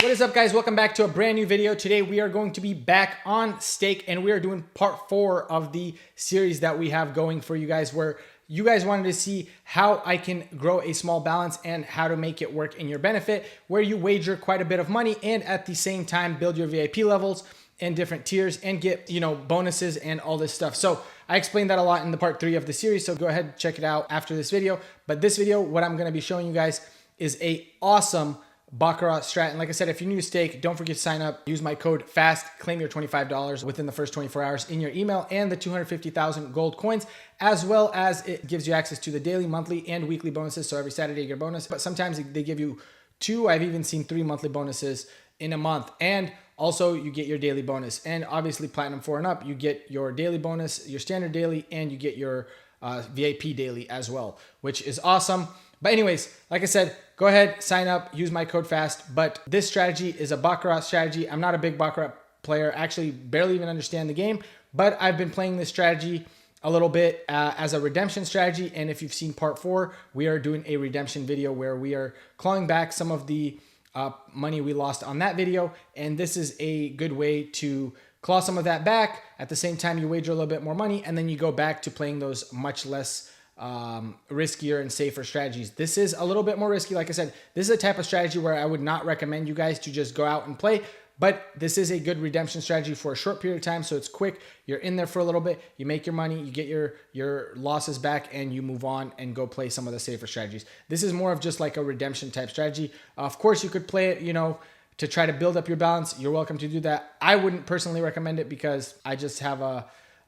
What is up, guys? Welcome back to a brand new video. Today we are going to be back on stake and we are doing part 4 of the series that we have going for you guys, where you guys wanted to see how I can grow a small balance and how to make it work in your benefit, where you wager quite a bit of money and at the same time build your VIP levels and different tiers and get, bonuses and all this stuff. So I explained that a lot in the part 3 of the series. So go ahead and check it out after this video. But this video, what I'm going to be showing you guys is a awesome Baccarat strat. And like I said, if you're new to stake, don't forget to sign up. Use my code FAST, claim your $25 within the first 24 hours in your email and the 250,000 gold coins, as well as it gives you access to the daily, monthly, and weekly bonuses. So every Saturday you get a bonus, but sometimes they give you 2. I've even seen 3 monthly bonuses in a month. And also you get your daily bonus. And obviously Platinum 4 and up, you get your daily bonus, your standard daily, and you get your VIP daily as well, which is awesome. But anyways, like I said, go ahead, sign up, use my code FAST. But this strategy is a Baccarat strategy. I'm not a big Baccarat player, actually barely even understand the game, but I've been playing this strategy a little bit as a redemption strategy. And if you've seen part 4, we are doing a redemption video where we are clawing back some of the money we lost on that video. And this is a good way to claw some of that back. At the same time, you wager a little bit more money and then you go back to playing those much less riskier and safer strategies. This is a little bit more risky. Like I said, this is a type of strategy where I would not recommend you guys to just go out and play, but this is a good redemption strategy for a short period of time. So it's quick. You're in there for a little bit, you make your money, you get your losses back, and you move on and go play some of the safer strategies. This is more of just like a redemption type strategy. Of course, you could play it, to try to build up your balance. You're welcome to do that. I wouldn't personally recommend it because I just have a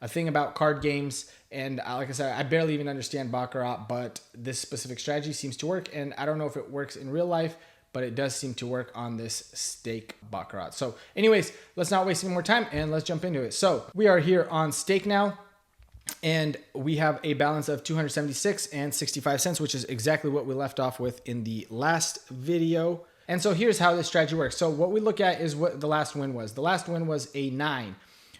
thing about card games. And like I said, I barely even understand Baccarat, but this specific strategy seems to work. And I don't know if it works in real life, but it does seem to work on this stake Baccarat. So anyways, let's not waste any more time and let's jump into it. So we are here on stake now, and we have a balance of 276 and 65 cents, which is exactly what we left off with in the last video. And so here's how this strategy works. So what we look at is what the last win was. The last win was a 9,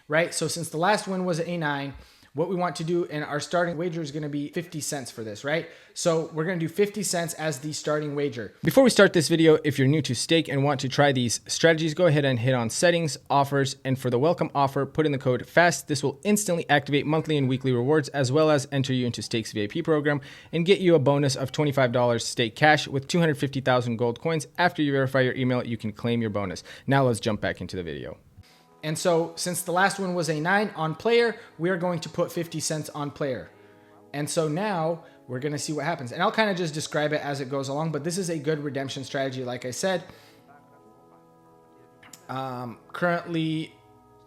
right? So since the last win was a 9, what we want to do, and our starting wager is going to be 50 cents for this, right? So we're going to do 50 cents as the starting wager. Before we start this video, if you're new to stake and want to try these strategies, go ahead and hit on settings, offers, and for the welcome offer, put in the code FAST. This will instantly activate monthly and weekly rewards, as well as enter you into Stake's VIP program and get you a bonus of $25 stake cash with 250,000 gold coins. After you verify your email, you can claim your bonus. Now let's jump back into the video. And so since the last one was a 9 on player, we are going to put 50 cents on player. And so now we're going to see what happens. And I'll kind of just describe it as it goes along, but this is a good redemption strategy. Like I said, currently,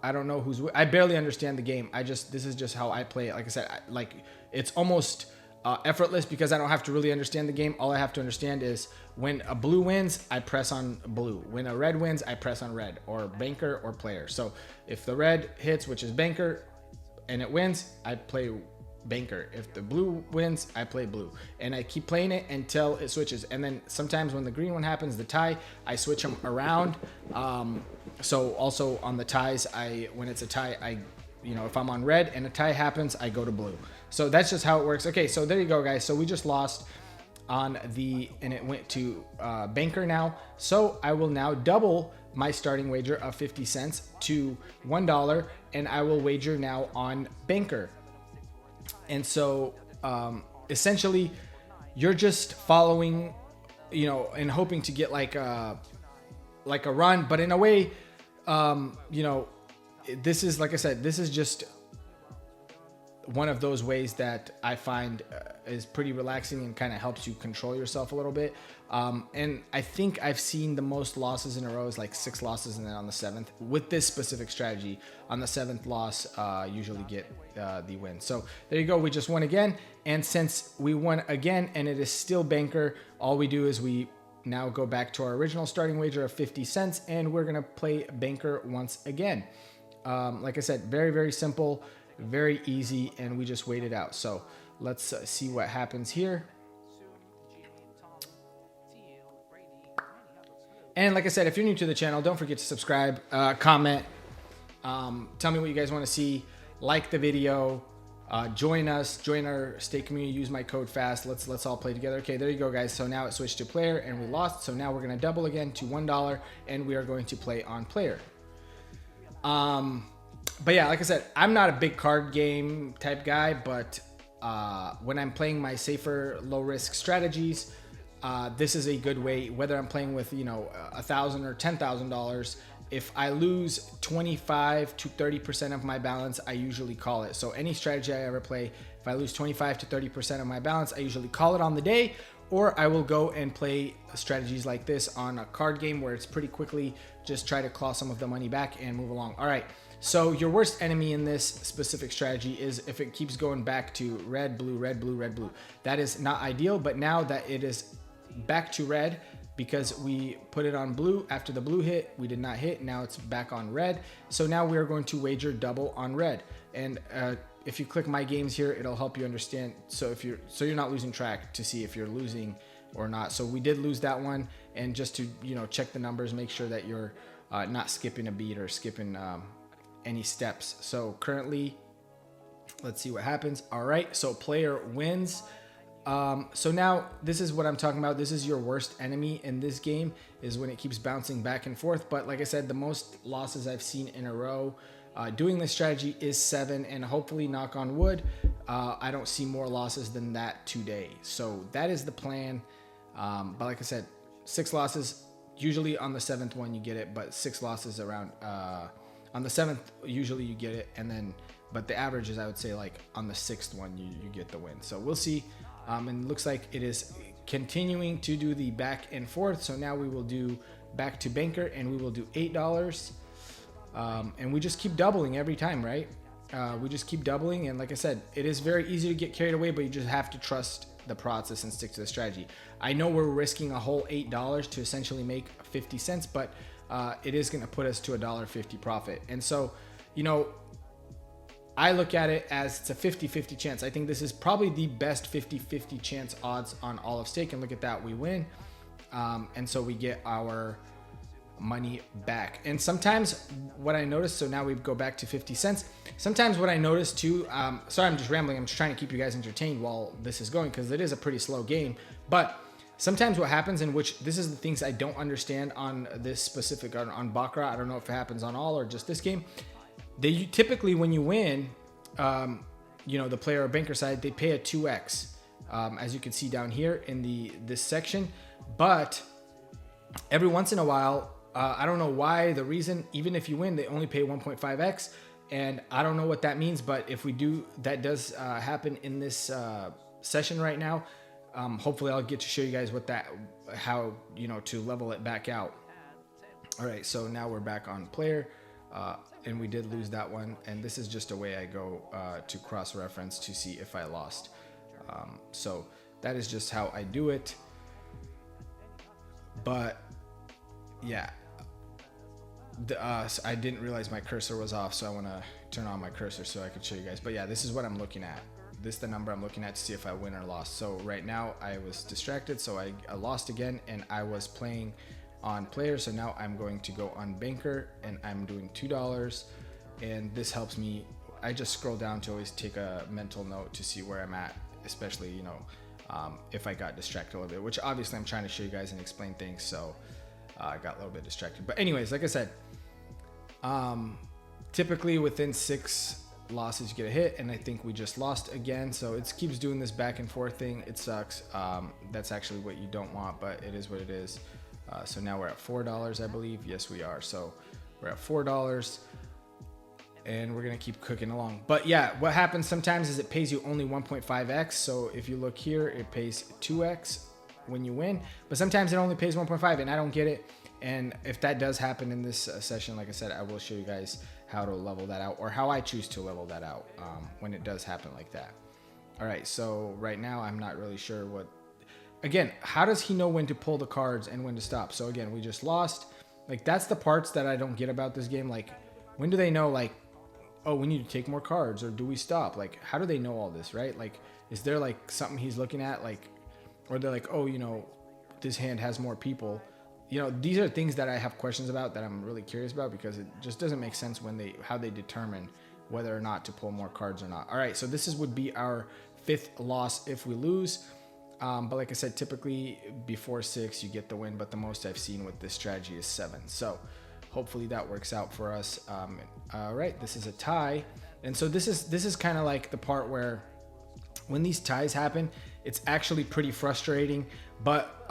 I don't know I barely understand the game. This is just how I play it. Like I said, it's almost effortless because I don't have to really understand the game. All I have to understand is when a blue wins, I press on blue. When a red wins, I press on red, or banker or player. So if the red hits, which is banker, and it wins, I play banker. If the blue wins, I play blue. And I keep playing it until it switches. And then sometimes when the green one happens, the tie, I switch them around. So also on the ties, when it's a tie, if I'm on red and a tie happens, I go to blue. So that's just how it works. Okay, so there you go, guys. So we just lost and it went to banker now. So I will now double my starting wager of 50 cents to $1, and I will wager now on banker. And so essentially, you're just following, and hoping to get like a run, but in a way, this is, like I said, this is just one of those ways that I find is pretty relaxing and kind of helps you control yourself a little bit. And I think I've seen the most losses in a row is like 6 losses, and then on the 7th with this specific strategy, on the 7th loss, usually get the win. So there you go. We just won again. And since we won again and it is still banker, all we do is we now go back to our original starting wager of 50 cents and we're going to play banker once again. Like I said, very, very simple, very easy, and we just wait it out. So let's see what happens here. And like I said, if you're new to the channel, don't forget to subscribe, comment, tell me what you guys want to see, like the video, Join us, join our stake community, use my code FAST. Let's all play together. Okay, there you go, guys. So now it switched to player and we lost. So now we're going to double again to $1 and we are going to play on player. But yeah, like I said, I'm not a big card game type guy, but when I'm playing my safer, low risk strategies, this is a good way, whether I'm playing with, you know, $1,000 or $10,000. If I lose 25 to 30% of my balance, I usually call it. So any strategy I ever play, if I lose 25 to 30% of my balance, I usually call it on the day, or I will go and play strategies like this on a card game where it's pretty quickly just try to claw some of the money back and move along. All right. So your worst enemy in this specific strategy is if it keeps going back to red, blue, red, blue, red, blue. That is not ideal, but now that it is back to red, because we put it on blue after the blue hit, we did not hit. Now it's back on red. So now we are going to wager double on red. And if you click my games here, it'll help you understand. So you're not losing track to see if you're losing or not. So we did lose that one, and just to, you know, check the numbers, make sure that you're not skipping a beat or skipping any steps. So currently, let's see what happens. All right, so player wins. So now this is what I'm talking about. This is your worst enemy in this game, is when it keeps bouncing back and forth. But like I said, the most losses I've seen in a row doing this strategy is 7, and hopefully, knock on wood, I don't see more losses than that today. So that is the plan. But like I said, 6 losses, usually on the 7th one you get it, but 6 losses around on the 7th usually you get it, and then but the average is, I would say, like on the 6th one you get the win. So we'll see. And it looks like it is continuing to do the back and forth. So now we will do back to banker and we will do $8. And we just keep doubling every time, right? We just keep doubling. And like I said, it is very easy to get carried away, but you just have to trust the process and stick to the strategy. I know we're risking a whole $8 to essentially make 50 cents, but it is going to put us to $1.50 profit. And so, you know, I look at it as it's a 50-50 chance. I think this is probably the best 50-50 chance odds on all of stake. And look at that, we win. And so we get our money back. And sometimes what I notice, so now we go back to 50 cents. Sometimes what I notice too, sorry, I'm just rambling. I'm just trying to keep you guys entertained while this is going, because it is a pretty slow game. But sometimes what happens, in which this is the things I don't understand on this specific, on Baccarat. I don't know if it happens on all or just this game. They typically, when you win, you know, the player or banker side, they pay a 2x, as you can see down here in this section. But every once in a while, I don't know why, the reason, even if you win, they only pay 1.5x. And I don't know what that means, but if we do, that does happen in this session right now. Hopefully I'll get to show you guys how, you know, to level it back out. All right, so now we're back on player. And we did lose that one, and this is just a way I go to cross-reference to see if I lost. So that is just how I do it. But yeah, I didn't realize my cursor was off, so I want to turn on my cursor so I could show you guys. But yeah, this is what I'm looking at. This is the number I'm looking at to see if I win or lost. So right now I was distracted, so I lost again, and I was playing on player. So now I'm going to go on banker, and I'm doing $2, and this helps me. I just scroll down to always take a mental note to see where I'm at, especially, you know, if I got distracted a little bit, which obviously I'm trying to show you guys and explain things, so I got a little bit distracted. But anyways, like I said, typically within 6 losses you get a hit, and I think we just lost again. So it keeps doing this back and forth thing. It sucks. That's actually what you don't want, but it is what it is. So now we're at $4, I believe. Yes, we are. So we're at $4, and we're going to keep cooking along. But yeah, what happens sometimes is it pays you only 1.5x. So if you look here, it pays 2x when you win, but sometimes it only pays 1.5, and I don't get it. And if that does happen in this session, like I said, I will show you guys how to level that out, or how I choose to level that out when it does happen like that. All right, so right now I'm not really sure what. Again, how does he know when to pull the cards and when to stop? So again, we just lost. Like, that's the parts that I don't get about this game. Like, when do they know, like, oh, we need to take more cards, or do we stop? Like, how do they know all this, right? Like, is there like something he's looking at, like, or they're like, oh, you know, this hand has more people. You know, these are things that I have questions about that I'm really curious about, because it just doesn't make sense when how they determine whether or not to pull more cards or not. All right, so would be our 5th loss if we lose. But like I said, typically before 6 you get the win, but the most I've seen with this strategy is 7. So hopefully that works out for us. All right, this is a tie. And so this is kind of like the part where when these ties happen, it's actually pretty frustrating, but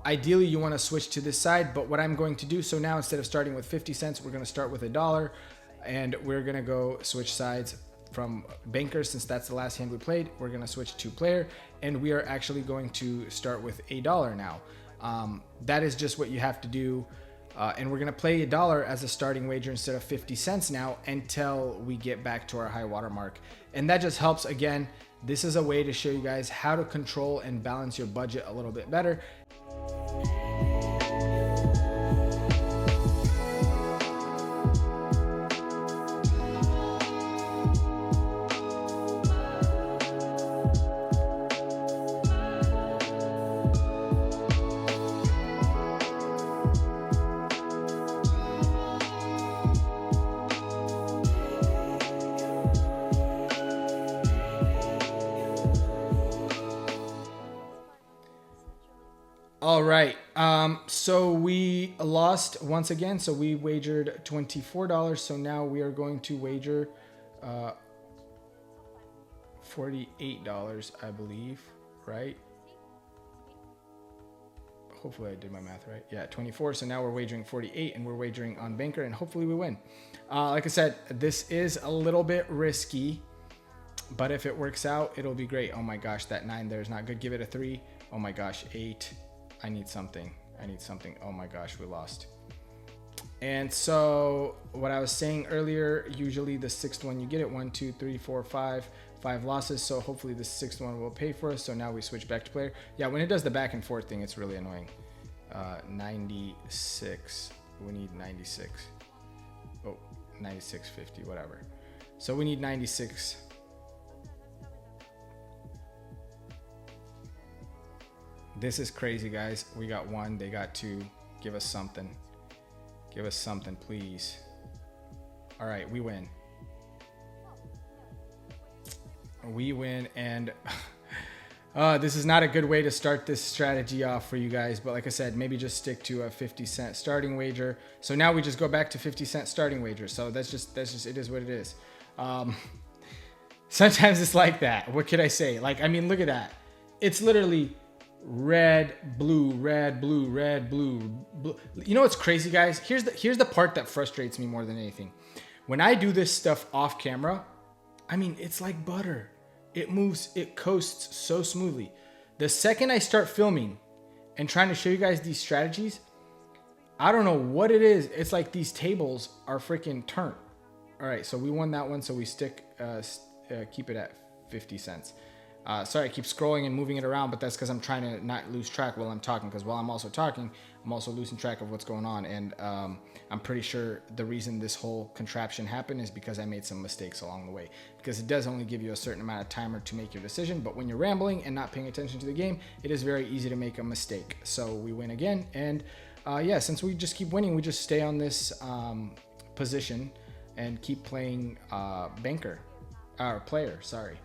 ideally you want to switch to this side. But what I'm going to do, so now instead of starting with 50 cents, we're going to start with $1, and we're going to go switch sides from banker. Since that's the last hand we played, we're going to switch to player, and we are actually going to start with $1 now. That is just what you have to do. And we're going to play $1 as a starting wager instead of 50 cents now until we get back to our high water mark. And that just helps. Again, this is a way to show you guys how to control and balance your budget a little bit better. All right, so we lost once again. So we wagered $24. So now we are going to wager $48, I believe, right? Hopefully I did my math right. Yeah, 24. So now we're wagering 48, and we're wagering on banker, and hopefully we win. Like I said, this is a little bit risky, but if it works out, it'll be great. Oh my gosh, that 9 there is not good. Give it a 3. Oh my gosh, 8. I need something. Oh my gosh, we lost. And so what I was saying earlier, usually the 6th one, you get it 1, 2, 3, 4, 5 losses. So hopefully the 6th one will pay for us. So now we switch back to player. Yeah, when it does the back and forth thing, it's really annoying. 96. We need 96. Oh, 96.50, whatever. So we need 96. This is crazy, guys. We got 1, they got 2. Give us something. Give us something, please. All right, we win. We win, and this is not a good way to start this strategy off for you guys. But like I said, maybe just stick to a 50-cent starting wager. So now we just go back to 50-cent starting wager. So that's just it is what it is. Sometimes it's like that. What could I say? Like, I mean, look at that. It's literally red, blue, red, blue, red, blue, blue. You know what's crazy, guys? Here's the part that frustrates me more than anything. When I do this stuff off camera, I mean, it's like butter. It moves, it coasts so smoothly. The second I start filming and trying to show you guys these strategies, I don't know what it is. It's like these tables are freaking turned. All right, so we won that one, so we keep it at 50 cents. Sorry, I keep scrolling and moving it around, but that's because I'm trying to not lose track while I'm talking, because while I'm also talking, I'm also losing track of what's going on. And I'm pretty sure the reason this whole contraption happened is because I made some mistakes along the way, because it does only give you a certain amount of timer to make your decision. But when you're rambling and not paying attention to the game, it is very easy to make a mistake. So we win again. And yeah, since we just keep winning, we just stay on this position and keep playing player, sorry.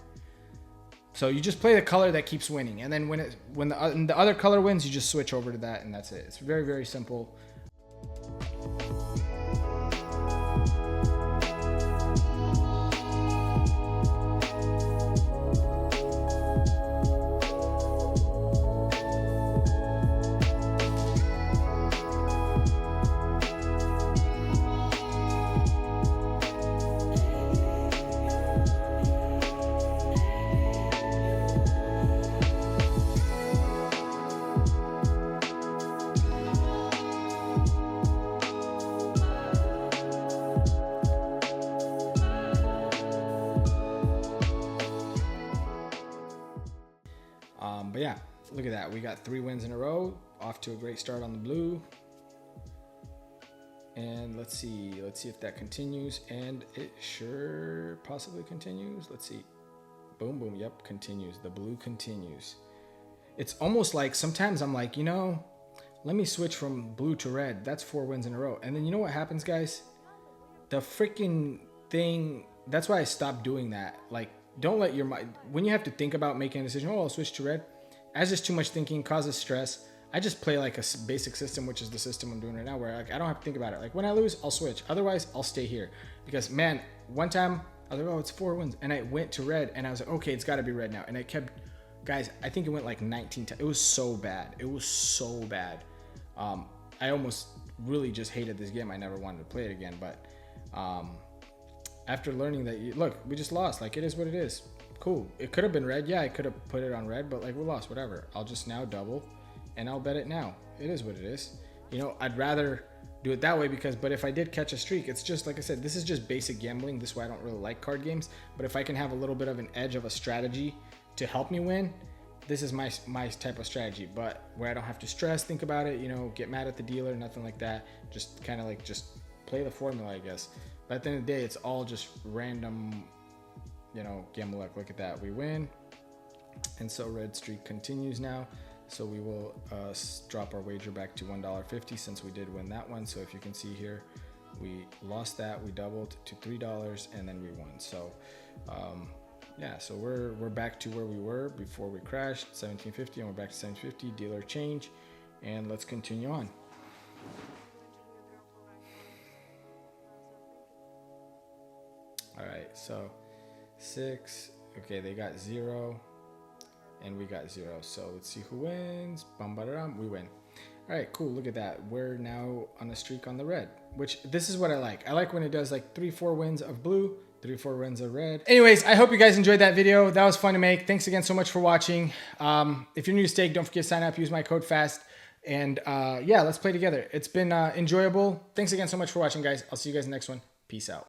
So you just play the color that keeps winning, and then when the other color wins, you just switch over to that, and that's it. It's very, very simple. But yeah, look at that. We got 3 wins in a row, off to a great start on the blue. And let's see if that continues. And it sure possibly continues. Let's see. Boom, boom. Yep, continues. The blue continues. It's almost like sometimes I'm like, let me switch from blue to red. That's 4 wins in a row. And then you know what happens, guys? The freaking thing. That's why I stopped doing that. Like, don't let your mind, when you have to think about making a decision, oh, I'll switch to red. As just too much thinking causes stress. I just play like a basic system, which is the system I'm doing right now, where like I don't have to think about it. Like when I lose, I'll switch. Otherwise, I'll stay here. Because man, one time I was like, oh, it's 4 wins, and I went to red, and I was like, okay, it's got to be red now. And I kept, guys, I think it went like 19 times. It was so bad. It was so bad. I almost really just hated this game. I never wanted to play it again. But after learning that, look, we just lost. Like it is what it is. Cool. It could have been red. Yeah, I could have put it on red, but like we lost. Whatever. I'll just now double. And I'll bet it now. It is what it is. You know, I'd rather do it that way because, but if I did catch a streak, it's just, like I said, this is just basic gambling. This is why I don't really like card games. But if I can have a little bit of an edge of a strategy to help me win, this is my type of strategy. But where I don't have to stress, think about it, you know, get mad at the dealer, nothing like that. Just kind of like, just play the formula, I guess. But at the end of the day, it's all just random, you know, gamble luck. Look at that. We win. And so red streak continues now. So we will drop our wager back to $1.50 since we did win that one. So if you can see here, we lost that, we doubled to $3, and then we won. So yeah, so we're back to where we were before we crashed, 1750, and we're back to 750. Dealer change, and let's continue on. All right, so 6. Okay, they got 0. And we got 0. So let's see who wins. Bum, ba-da-dum. We win. All right, cool. Look at that. We're now on a streak on the red, which this is what I like. I like when it does like 3-4 wins of blue, 3-4 wins of red. Anyways, I hope you guys enjoyed that video. That was fun to make. Thanks again so much for watching. If you're new to Stake, don't forget to sign up. Use my code FAST. And yeah, let's play together. It's been enjoyable. Thanks again so much for watching, guys. I'll see you guys in the next one. Peace out.